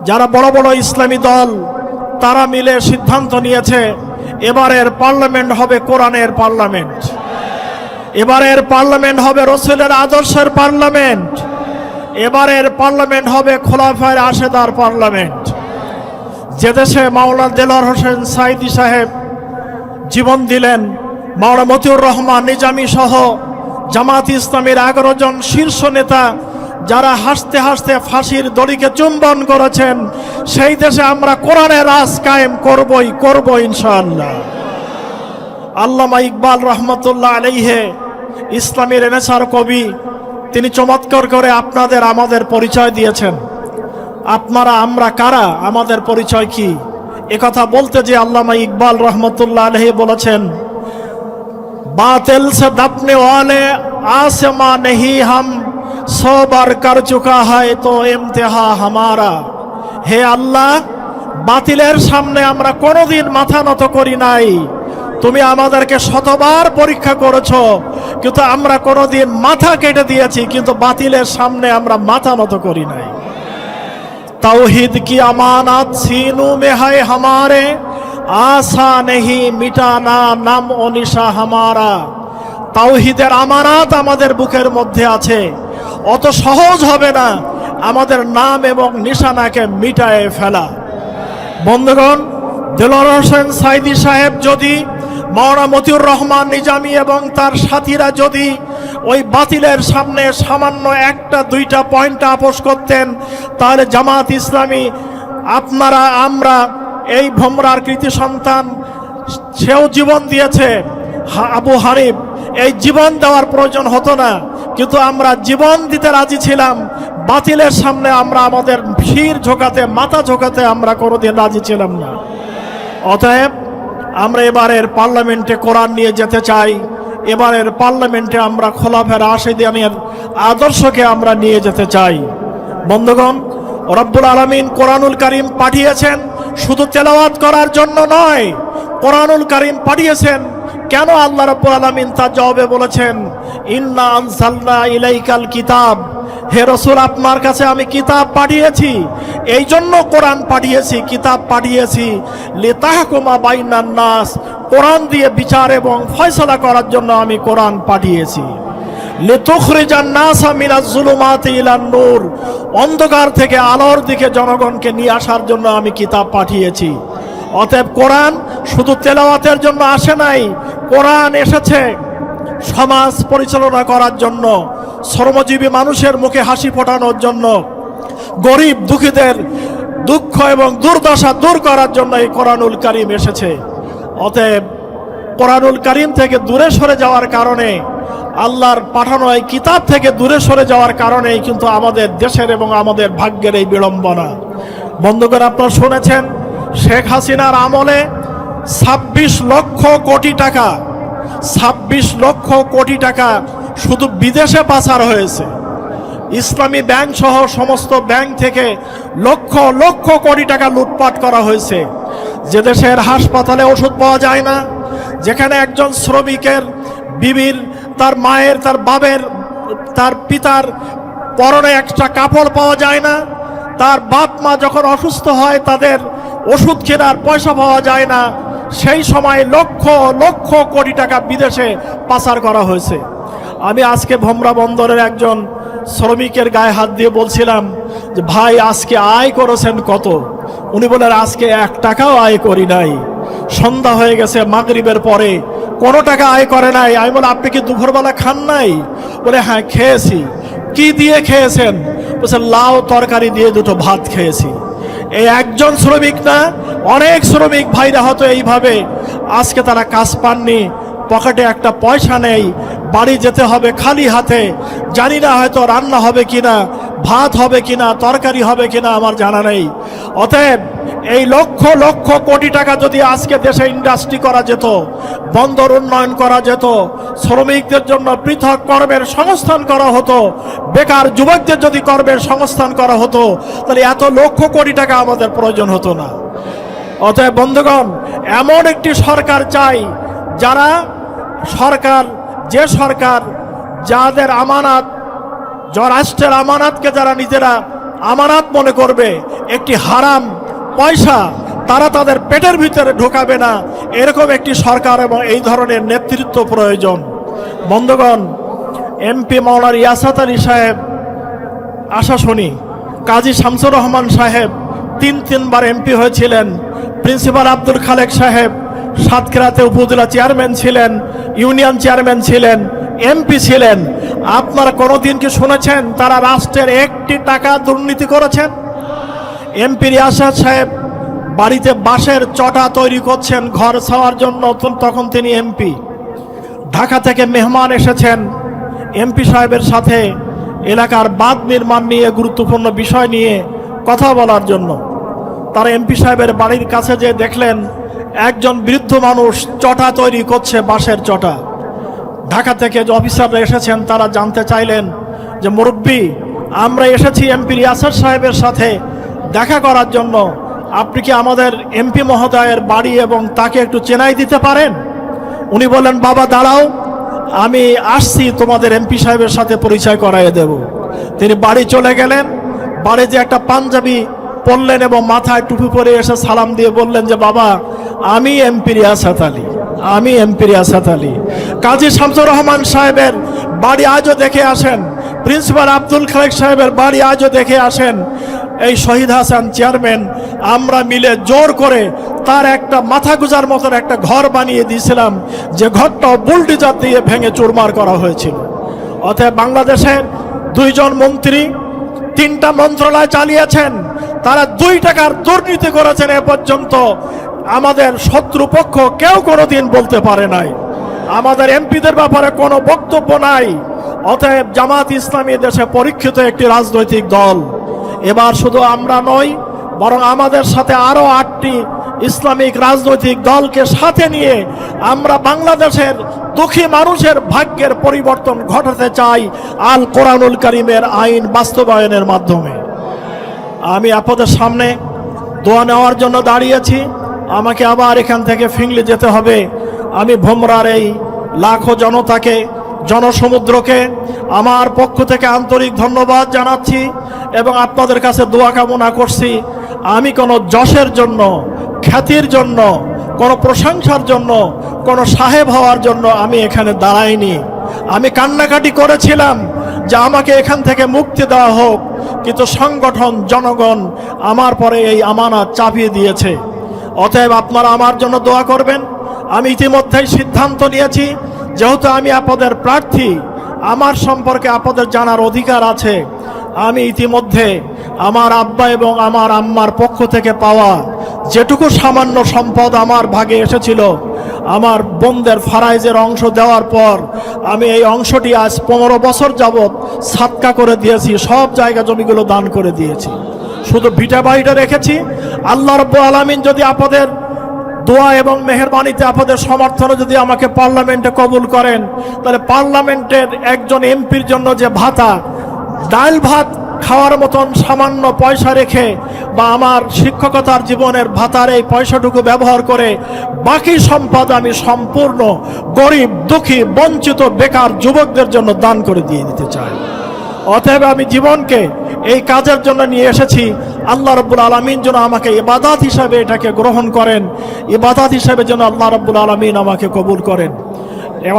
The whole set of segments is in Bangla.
যারা বড় বড় ইসলামী দল তারা মিলে সিদ্ধান্ত নিয়েছে এবারের পার্লামেন্ট হবে কোরআনের পার্লামেন্ট, এবারের পার্লামেন্ট হবে রসুলের আদর্শের পার্লামেন্ট, এবারের পার্লামেন্ট হবে খোলাফায়ে রাশেদার পার্লামেন্ট। যে দেশে মাওলানা দেলোয়ার হোসেন সাঈদী সাহেব জীবন দিলেন, মাওলানা মতিউর রহমান নিজামী সহ জামাত ইসলামীর 11 জন শীর্ষ নেতা যারা হাসতে হাসতে ফাঁসির দড়িকে চুম্বন করেছেন, সেই দেশে আমরা কোরআনের রাজ কায়েম করব ইনশাআল্লাহ। আল্লামা ইকবাল রহমতুল্লাহ আলাইহে ইসলামী রেনেসাঁর কবি, তিনি চমৎকার করে আপনাদের আমাদের পরিচয় দিয়েছেন। আপনারা আমরা কারা, আমাদের পরিচয় কি, একথা বলতে যে আল্লামা ইকবাল রহমতুল্লাহ আলাইহি বলেছেন, बातिल से दबने वाले आसमां नहीं हम 100 बार कर चुका है तो इम्तिहा हमारा। হে আল্লাহ, বাতিলের সামনে আমরা কোনোদিন মাথা নত করি নাই, তুমি আমাদেরকে 100বার পরীক্ষা করেছো, কিন্তু আমরা কোনোদিন মাথা কেটে দিয়েছি, কিন্তু বাতিলের সামনে আমরা মাথা নত করি নাই। तौहीद की अमानत सीनों में है हमारे, आशा नहीं मिटाना नाम ও নিশা हमारा। তাওহীদের আমানত আমাদের বুকের মধ্যে আছে, অত সহজ হবে না আমাদের নাম এবং নিশানাকে মিটায়ে ফেলা। বন্ধুগণ, দেলোয়ার হোসেন সাঈদী সাহেব যদি, মাওলানা মতিউর রহমান নিজামী এবং তার সাথীরা যদি ওই বাতিলের সামনে সামান্য 1-2টা পয়েন্ট আপোষ করতেন, তাহলে জামাত ইসলামী, আপনারা আমরা, এই ভোমরার কৃতি সন্তান, সেও জীবন দিয়েছে, আবু হানিফ, এই জীবন দেওয়ার প্রয়োজন হতো না, কিন্তু আমরা জীবন দিতে রাজি ছিলাম। বাতিলের সামনে আমরা আমাদের শির ঝোঁকাতে, মাথা ঝোঁকাতে আমরা কোনোদিন রাজি ছিলাম না। অতএব আমরা এবারের পার্লামেন্টে কোরআন নিয়ে যেতে চাই, এবারের পার্লামেন্টে আমরা খোলাফায়ে রাশেদিনের আদর্শকে আমরা নিয়ে যেতে চাই। বন্ধুগণ, রব্বুল আলামিন কোরআনুল কারীম পাঠিয়েছেন শুধু তেলাওয়াত করার জন্য নয়, কোরআনুল কারীম পাঠিয়েছেন কেন? আল্লাহ রাব্বুল আলামিন তার জবাবে বলেছেন, ইন্না আনজালনা ইলাইকাল কিতাব, হে রাসূল, আপনার কাছে আমি কিতাব পাঠিয়েছি, এই জন্য কোরআন পাঠিয়েছি, কিতাব পাঠিয়েছি, লিতাহকুমা বাইনান নাস, কোরআন দিয়ে বিচার এবং ফয়সালা করার জন্য আমি কোরআন পাঠিয়েছি, লিতুখরিজান নাসা মিনাজ যুলুমাতি ইলান নূর, অন্ধকার থেকে আলোর দিকে জনগণকে নিয়ে আসার জন্য আমি কিতাব পাঠিয়েছি। অতএব কোরআন শুধু তেলাওয়াতের জন্য আসে নাই, কোরআন এসেছে সমাজ পরিচালনা করার জন্য, শ্রমজীবী মানুষের মুখে হাসি ফোটানোর জন্য, গরিব দুঃখীদের দুঃখ এবং দুর্দশা দূর করার জন্য এই কোরআনুল কারীম এসেছে। অতএব কোরআনুল কারীম থেকে দূরে সরে যাওয়ার কারণে, আল্লাহর পাঠানো এই কিতাব থেকে দূরে সরে যাওয়ার কারণেই কিন্তু আমাদের দেশের এবং আমাদের ভাগ্যের এই বিড়ম্বনা। বন্ধুগণ, আপনারা শুনেছেন শেখ হাসিনার আমলে 26 লক্ষ কোটি টাকা, 26 লক্ষ কোটি টাকা শুধু বিদেশে পাচার হয়েছে। ইসলামী ব্যাংক সহ সমস্ত ব্যাংক থেকে লক্ষ লক্ষ কোটি টাকা লুটপাট করা হয়েছে। যে দেশের হাসপাতালে ওষুধ পাওয়া যায় না, যেখানে একজন শ্রমিকের বিবির, তার মায়ের, তার বাবের, তার পিতার পরনে একটা কাপড় পাওয়া যায় না, তার বাপ মা যখন অসুস্থ হয় তাদের ওষুধ কেনার পয়সা পাওয়া যায় না, সেই সময় লক্ষ লক্ষ কোটি টাকা বিদেশে পাচার করা হয়েছে। আমি আজকে ভোমরা বন্দরের একজন শ্রমিকের গায়ে হাত দিয়ে বলছিলাম যে, ভাই আজকে আয় করেছেন কত? উনি বলেন, আজকে 1 টাকাও আয় করি নাই, সন্ধ্যা হয়ে গেছে, মাগরিবের পরে কোনো টাকা আয় করে নাই। আমি বলে, আপনি কি দুপুরবেলা খান নাই? বলে, হ্যাঁ খেয়েছি। কি দিয়ে খেয়েছেন? বলছে, লাউ তরকারি দিয়ে 2টো ভাত খেয়েছি। এই একজন শ্রমিক না, অনেক শ্রমিক ভাইরা হয়তো এইভাবে আজকে তারা কাজ পাননি, পকেটে একটা পয়সা নেই, বাড়ি যেতে হবে খালি হাতে, জানি না হয়তো রান্না হবে কিনা, ভাত হবে কিনা, তরকারি হবে কিনা আমার জানা নেই। অতএব এই লক্ষ লক্ষ কোটি টাকা যদি আজকে দেশে ইন্ডাস্ট্রি করা যেত, বন্দর উন্নয়ন করা যেত, শ্রমিকদের জন্য পৃথক কর্মের সংস্থান করা হতো, বেকার যুবকদের যদি কর্মের সংস্থান করা হতো, তাহলে এত লক্ষ কোটি টাকা আমাদের প্রয়োজন হতো না। অতএব বন্ধুগণ, এমন একটি সরকার চাই যারা যে সরকার যাদের আমানত, রাষ্ট্রের আমানতকে যারা নিজেরা আমানত মনে করবে, একটি হারাম পয়সা তারা তাদের পেটের ভিতরে ঢোকাবে না, এরকম একটি সরকার এবং এই ধরনের নেতৃত্ব প্রয়োজন। বন্ধুগণ, এমপি মাওলানা ইয়াসাত আলী সাহেব আশা শুনি, কাজী শামসুর রহমান সাহেব তিনবার এমপি হয়েছিলেন, প্রিন্সিপাল আব্দুল খালেক সাহেব সাতক্ষীরাতে উপজেলা চেয়ারম্যান ছিলেন, ইউনিয়ন চেয়ারম্যান ছিলেন, এমপি ছিলেন। আপনারা কোনোদিন কি শুনেছেন তারা রাষ্ট্রের একটি টাকা দুর্নীতি করেছেন? এমপি ইয়াসাত সাহেব বাড়িতে বাঁশের চটা তৈরি করছেন ঘর ছাওয়ার জন্য, তখন তিনি এমপি। ঢাকা থেকে মেহমান এসেছেন এমপি সাহেবের সাথে এলাকার বাঁধ নির্মাণ নিয়ে গুরুত্বপূর্ণ বিষয় নিয়ে কথা বলার জন্য। তারা এমপি সাহেবের বাড়ির কাছে যে দেখলেন একজন বৃদ্ধ মানুষ চটা তৈরি করছে, বাঁশের চটা। ঢাকা থেকে যে অফিসাররা এসেছেন তারা জানতে চাইলেন যে মুরব্বী, আমরা এসেছি এমপি ইয়াসাত সাহেবের সাথে দেখা করার জন্য, আপনি কি আমাদের এমপি মহোদয়ের বাড়ি এবং তাকে একটু চেনাই দিতে পারেন? উনি বললেন, বাবা দাঁড়াও, আমি আসছি, তোমাদের এমপি সাহেবের সাথে পরিচয় করাইয়ে দেব। তিনি বাড়ি চলে গেলেন, বাড়ি যে একটা পাঞ্জাবি পরলেন এবং মাথায় টুপি পরে এসে সালাম দিয়ে বললেন যে বাবা, আমি এমপি ইয়াসাত আলী, আমি এমপি ইয়াসাত আলী। কাজী শামসুর রহমান সাহেবের বাড়ি আজও দেখে আসেন, প্রিন্সিপাল আব্দুল খালেক সাহেবের বাড়ি আজও দেখে আসেন। এই শহীদ হাসান চেয়ারম্যান আমরা মিলে জোর করে তার একটা মাথা গুজার মতন একটা ঘর বানিয়ে দিয়েছিলাম, যে ঘরটা বুলডোজার দিয়ে ভেঙে চুরমার করা হয়েছিল। অতএব বাংলাদেশের 2 জন মন্ত্রী 3টা মন্ত্রণালয় চালিয়েছেন, তারা 2 টাকার দুর্নীতি করেছেন। এ পর্যন্ত আমাদের শত্রুপক্ষ কেউ কোনোদিন বলতে পারে নাই। আমাদের এমপিদের ব্যাপারে কোনো বক্তব্য নাই। অতএব জামাত ইসলামী দেশে পরীক্ষিত একটি রাজনৈতিক দল। এবার শুধু আমরা নই, বরং আমাদের সাথে আরো 8টি ইসলামিক রাজনৈতিক দলকে সাথে নিয়ে আমরা বাংলাদেশের দুঃখী মানুষের ভাগ্যের পরিবর্তন ঘটাতে চাই আল কোরআনুল কারীমের আইন বাস্তবায়নের মাধ্যমে। আমি আপনাদের সামনে দোয়া নেওয়ার জন্য দাঁড়িয়েছি। আমাকে আবার এখান থেকে ফিংলি যেতে হবে। আমি ভোমরার এই লাখো জনতাকে, জনসমুদ্রকে আমার পক্ষ থেকে আন্তরিক ধন্যবাদ জানাচ্ছি এবং আপনাদের কাছে দোয়া কামনা করছি। আমি কোনো যশের জন্য, খ্যাতির জন্য, কোনো প্রশংসার জন্য, কোনো সাহেব হওয়ার জন্য আমি এখানে দাঁড়াইনি। আমি কান্নাকাটি করেছিলাম যে আমাকে এখান থেকে মুক্তি দেওয়া হোক, কিন্তু সংগঠন, জনগণ আমার পরে এই আমানত চাপিয়ে দিয়েছে। অতএব আপনারা আমার জন্য দোয়া করবেন। আমি ইতিমধ্যেই সিদ্ধান্ত নিয়েছি, যেহেতু আমি আপনাদের প্রার্থী, আমার সম্পর্কে আপনাদের জানার অধিকার আছে। আমি ইতিমধ্যে আমার আব্বা এবং আমার আম্মার পক্ষ থেকে পাওয়া যেটুকু সামান্য সম্পদ আমার ভাগে এসেছিল, আমার বোনদের ফারাইজের অংশ দেওয়ার পর আমি এই অংশটি আজ 15 বছর যাবৎ সাদকা করে দিয়েছি। সব জায়গা জমিগুলো দান করে দিয়েছি, শুধু ভিটা বাড়িটা রেখেছি। আল্লাহ রাব্বুল আলামিন যদি আপনাদের দোয়া এবং মেহেরবানিতে, আপনাদের সমর্থনে যদি আমাকে পার্লামেন্টে কবুল করেন, তাহলে পার্লামেন্টের একজন এমপির জন্য যে ভাতা, ডাল ভাত খাওয়ার মতন সামান্য পয়সা রেখে বা আমার শিক্ষকতার জীবনের ভাতার এই পয়সাটুকু ব্যবহার করে বাকি সম্পদ আমি সম্পূর্ণ গরিব, দুঃখী, বঞ্চিত, বেকার যুবকদের জন্য দান করে দিয়ে দিতে চাই। অতএব আমি জীবনকে এই কাজের জন্য নিয়ে এসেছি। আল্লাহ রাব্বুল আলামিন যেন আমাকে ইবাদত হিসাবে এটাকে গ্রহণ করেন, ইবাদত হিসাবে যেন আল্লাহ রাব্বুল আলামিন আমাকে কবুল করেন।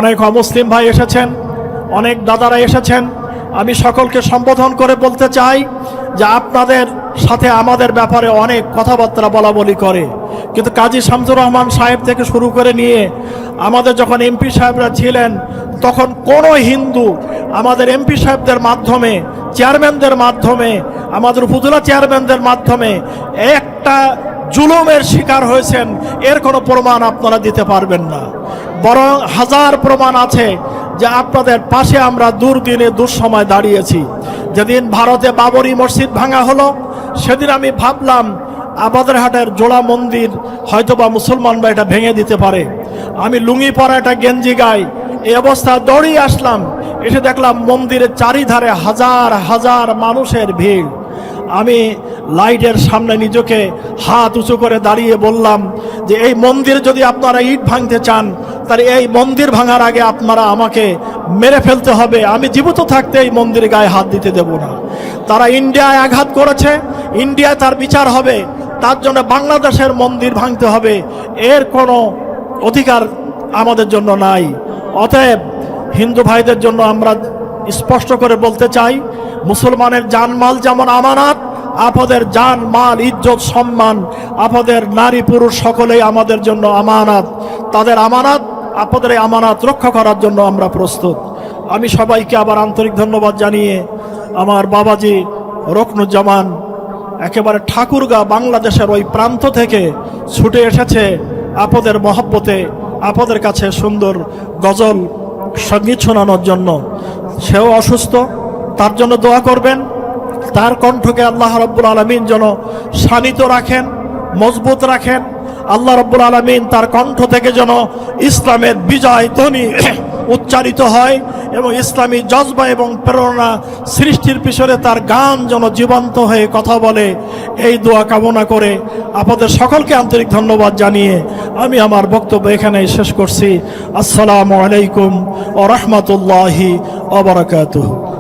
অনেক অমুসলিম ভাই এসেছেন, অনেক দাদারা এসেছেন। আমি সকলকে সম্বোধন করে বলতে চাই যে আপনাদের সাথে আমাদের ব্যাপারে অনেক কথাবার্তা বলা বলি করে, কিন্তু কাজী শামসুর রহমান সাহেব থেকে শুরু করে নিয়ে আমাদের যখন এমপি সাহেবরা ছিলেন, তখন কোনো হিন্দু আমাদের এমপি সাহেবদের মাধ্যমে, চেয়ারম্যানদের মাধ্যমে, আমাদের উপজেলা চেয়ারম্যানদের মাধ্যমে একটা জুলুমের শিকার হয়েছেন, এর কোনো প্রমাণ আপনারা দিতে পারবেন না। বরং হাজার প্রমাণ আছে যে আপনাদের পাশে আমরা দুর্দিনে দুঃসময় দাঁড়িয়েছি। যেদিন ভারতে বাবরি মসজিদ ভাঙা হলো, সেদিন আমি ভাবলাম আবাদরহাটের জোড়া মন্দির হয়তোবা মুসলমানরা এটা ভেঙে দিতে পারে। আমি লুঙ্গি পরা একটা গেঞ্জি গাই, এই অবস্থা দৌড়িয়ে আসলাম, এসে দেখলাম মন্দিরের চারিধারে হাজার হাজার মানুষের ভিড়। আমি লাইটের সামনে নিজেকে হাত উঁচু করে দাঁড়িয়ে বললাম যে এই মন্দির যদি আপনারা ইট ভাঙতে চান, তাহলে এই মন্দির ভাঙার আগে আপনারা আমাকে মেরে ফেলতে হবে, আমি জীবিত থাকতে এই মন্দিরে গায়ে হাত দিতে দেব না। তারা ইন্ডিয়ায় আঘাত করেছে, ইন্ডিয়ায় তার বিচার হবে, তার জন্য বাংলাদেশের মন্দির ভাঙতে হবে, এর কোনো অধিকার আমাদের জন্য নাই। অতএব হিন্দু ভাইদের জন্য আমরা স্পষ্ট করে বলতে চাই, মুসলমানের জানমাল যেমন আমানত, আপনাদের জান মাল ইজ্জত সম্মান আপনাদের নারী পুরুষ সকলেই আমাদের জন্য আমানত। তাদের আমানত, আপনাদের এই আমানত রক্ষা করার জন্য আমরা প্রস্তুত। আমি সবাইকে আবার আন্তরিক ধন্যবাদ জানিয়ে আমার বাবাজি রুকনুজ্জামান একেবারে ঠাকুরগাঁ বাংলাদেশের ওই প্রান্ত থেকে ছুটে এসেছে আপনাদের মহব্বতে, আপনাদের কাছে সুন্দর গজল সঙ্গীত শোনানোর জন্য। সেও অসুস্থ, তার জন্য দোয়া করবেন। তার কণ্ঠকে আল্লাহ রাব্বুল আলামিন যেন শানিত রাখেন, মজবুত রাখেন। আল্লাহ রাব্বুল আলামিন তার কণ্ঠ থেকে যেন ইসলামের বিজয় ধ্বনি উচ্চারিত হয় এবং ইসলামী জজবা এবং প্রেরণা সৃষ্টির পিছনে তার গান যেন জীবন্ত হয়ে কথা বলে, এই দোয়া কামনা করে আপনাদের সকলকে আন্তরিক ধন্যবাদ জানিয়ে আমি আমার বক্তব্য এখানেই শেষ করছি। আসসালামু আলাইকুম ওয়া রাহমাতুল্লাহি ওয়া বারাকাতুহু।